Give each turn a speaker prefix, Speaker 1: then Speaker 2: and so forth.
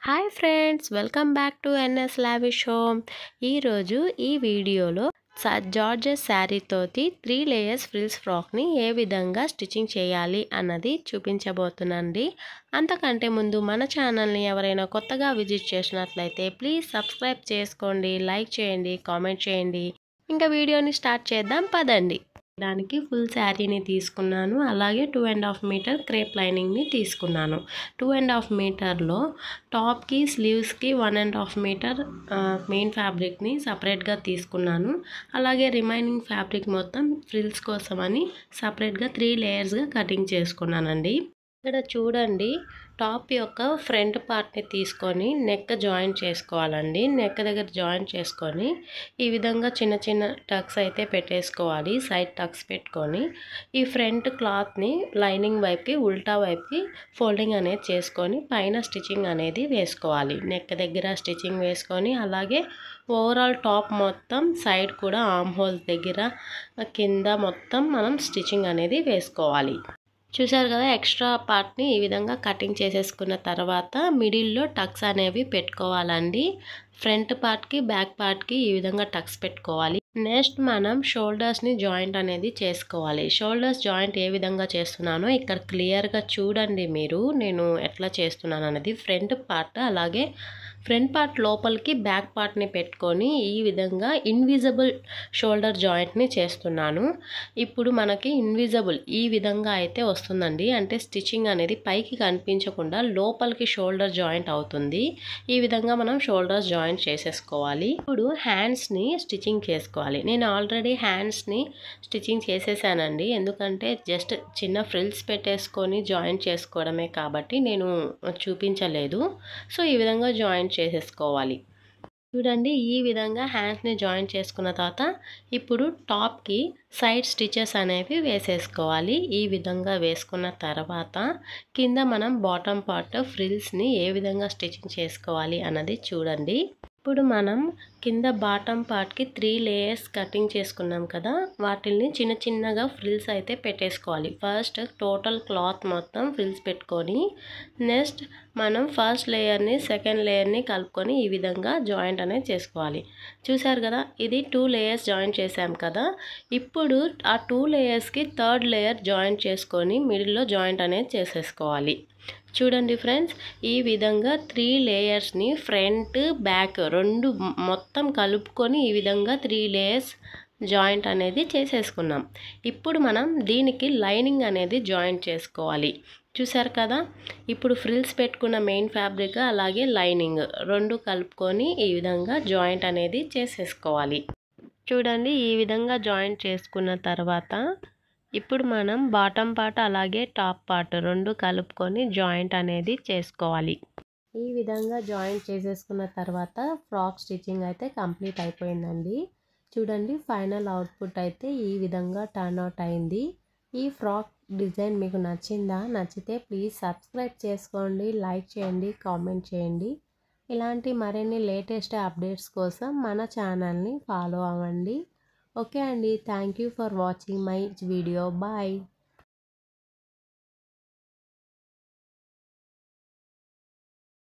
Speaker 1: Hi friends, welcome back to NS lavish home. ఈరోజు ఈ వీడియోలో జార్జెస్ శారీతోటి 3 లేయర్స్ ఫ్రిల్స్ ఫ్రాక్ని ఏ విధంగా స్టిచ్చింగ్ చేయాలి అన్నది చూపించబోతున్నానండి. అంతకంటే ముందు మన ఛానల్ని ఎవరైనా కొత్తగా విజిట్ చేసినట్లయితే ప్లీజ్ సబ్స్క్రైబ్ చేసుకోండి, లైక్ చేయండి, కామెంట్ చేయండి. ఇంకా వీడియోని స్టార్ట్ చేద్దాం పదండి. దానికి ఫుల్ శారీని తీసుకున్నాను. అలాగే 2.5 మీటర్ క్రేప్ లైనింగ్ని తీసుకున్నాను. 2.5 మీటర్లో టాప్కి స్లీవ్స్కి 1.5 మీటర్ మెయిన్ ఫ్యాబ్రిక్ని సపరేట్గా తీసుకున్నాను. అలాగే రిమైనింగ్ ఫ్యాబ్రిక్ మొత్తం ఫ్రిల్స్ కోసమని సపరేట్గా 3 లేయర్స్గా కటింగ్ చేసుకున్నానండి. ఇక్కడ చూడండి, టాప్ యొక్క ఫ్రంట్ పార్ట్ని తీసుకొని నెక్ జాయింట్ చేసుకోవాలండి. నెక్ దగ్గర జాయింట్ చేసుకొని ఈ విధంగా చిన్న చిన్న టక్స్ అయితే పెట్టేసుకోవాలి. సైడ్ టక్స్ పెట్టుకొని ఈ ఫ్రంట్ క్లాత్ని లైనింగ్ వైపుకి ఉల్టా వైపుకి ఫోల్డింగ్ అనేది చేసుకొని పైన స్టిచ్చింగ్ అనేది వేసుకోవాలి. నెక్ దగ్గర స్టిచ్చింగ్ వేసుకొని అలాగే ఓవరాల్ టాప్ మొత్తం సైడ్ కూడా ఆర్మ్ హోల్ దగ్గర కింద మొత్తం మనం స్టిచ్చింగ్ అనేది వేసుకోవాలి. చూసారు కదా, ఎక్స్ట్రా పార్ట్ని ఈ విధంగా కటింగ్ చేసేసుకున్న తర్వాత మిడిల్లో టక్స్ అనేవి పెట్టుకోవాలండి. ఫ్రంట్ పార్ట్కి బ్యాక్ పార్ట్కి ఈ విధంగా టక్స్ పెట్టుకోవాలి. నెక్స్ట్ మనం షోల్డర్స్ని జాయింట్ అనేది చేసుకోవాలి. షోల్డర్స్ జాయింట్ ఏ విధంగా చేస్తున్నానో ఇక్కడ క్లియర్గా చూడండి మీరు, నేను ఎట్లా చేస్తున్నాను అనేది. ఫ్రంట్ పార్ట్ అలాగే ఫ్రంట్ పార్ట్ లోపలికి బ్యాక్ పార్ట్ని పెట్టుకొని ఈ విధంగా ఇన్విజిబుల్ షోల్డర్ జాయింట్ని చేస్తున్నాను. ఇప్పుడు మనకి ఇన్విజిబుల్ ఈ విధంగా అయితే వస్తుందండి. అంటే స్టిచ్చింగ్ అనేది పైకి కనిపించకుండా లోపలికి షోల్డర్ జాయింట్ అవుతుంది. ఈ విధంగా మనం షోల్డర్స్ జాయింట్ చేసేసుకోవాలి. ఇప్పుడు హ్యాండ్స్ని స్టిచ్చింగ్ చేసుకోవాలి. నేను ఆల్రెడీ హ్యాండ్స్ని స్టిచ్చింగ్ చేసేసానండి. ఎందుకంటే జస్ట్ చిన్న ఫ్రిల్స్ పెట్టేసుకొని జాయింట్ చేసుకోవడమే కాబట్టి నేను చూపించలేదు. సో ఈ విధంగా జాయింట్ చేసేసుకోవాలి. చూడండి, ఈ విధంగా హ్యాండ్స్ని జాయింట్ చేసుకున్న తర్వాత ఇప్పుడు టాప్కి సైడ్ స్టిచెస్ అనేవి వేసేసుకోవాలి. ఈ విధంగా వేసుకున్న తర్వాత కింద మనం బాటమ్ పార్ట్ ఫ్రిల్స్ని ఏ విధంగా స్టిచ్చింగ్ చేసుకోవాలి అన్నది చూడండి. ఇప్పుడు మనం కింద బాటమ్ పార్ట్కి 3 లేయర్స్ కటింగ్ చేసుకున్నాం కదా, వాటిల్ని చిన్న చిన్నగా ఫ్రిల్స్ అయితే పెట్టేసుకోవాలి. ఫస్ట్ టోటల్ క్లాత్ మొత్తం ఫ్రిల్స్ పెట్టుకొని నెక్స్ట్ మనం ఫస్ట్ లేయర్ని సెకండ్ లేయర్ని కలుపుకొని ఈ విధంగా జాయింట్ అనేది చేసుకోవాలి. చూసారు కదా, ఇది 2 లేయర్స్ జాయింట్ చేసాం కదా. ఇప్పుడు ఆ 2 లేయర్స్కి థర్డ్ లేయర్ జాయింట్ చేసుకొని మిడిల్లో జాయింట్ అనేది చేసేసుకోవాలి. చూడండి ఫ్రెండ్స్, ఈ విధంగా 3 లేయర్స్ని ఫ్రంట్ బ్యాక్ రెండు మొత్తం కలుపుకొని ఈ విధంగా 3 లేయర్స్ జాయింట్ అనేది చేసేసుకున్నాం. ఇప్పుడు మనం దీనికి లైనింగ్ అనేది జాయింట్ చేసుకోవాలి. చూసారు కదా, ఇప్పుడు ఫ్రిల్స్ పెట్టుకున్న మెయిన్ ఫ్యాబ్రిక్ అలాగే లైనింగ్ రెండు కలుపుకొని ఈ విధంగా జాయింట్ అనేది చేసేసుకోవాలి. చూడండి, ఈ విధంగా జాయింట్ చేసుకున్న తర్వాత ఇప్పుడు మనం బాటమ్ పార్ట్ అలాగే టాప్ పార్ట్ రెండు కలుపుకొని జాయింట్ అనేది చేసుకోవాలి. ఈ విధంగా జాయింట్ చేసేసుకున్న తర్వాత ఫ్రాక్ స్టిచ్చింగ్ అయితే కంప్లీట్ అయిపోయిందండి. చూడండి, ఫైనల్ అవుట్పుట్ అయితే ఈ విధంగా టర్న్ అవుట్ అయింది. ఈ ఫ్రాక్ డిజైన్ మీకు నచ్చిందా? నచ్చితే ప్లీజ్ సబ్స్క్రైబ్ చేసుకోండి, లైక్ చేయండి, కామెంట్ చేయండి. ఇలాంటి మరిన్ని లేటెస్ట్ అప్డేట్స్ కోసం మన ఛానల్ని ఫాలో అవ్వండి. ఓకే అండి, thank you for watching my video. Bye.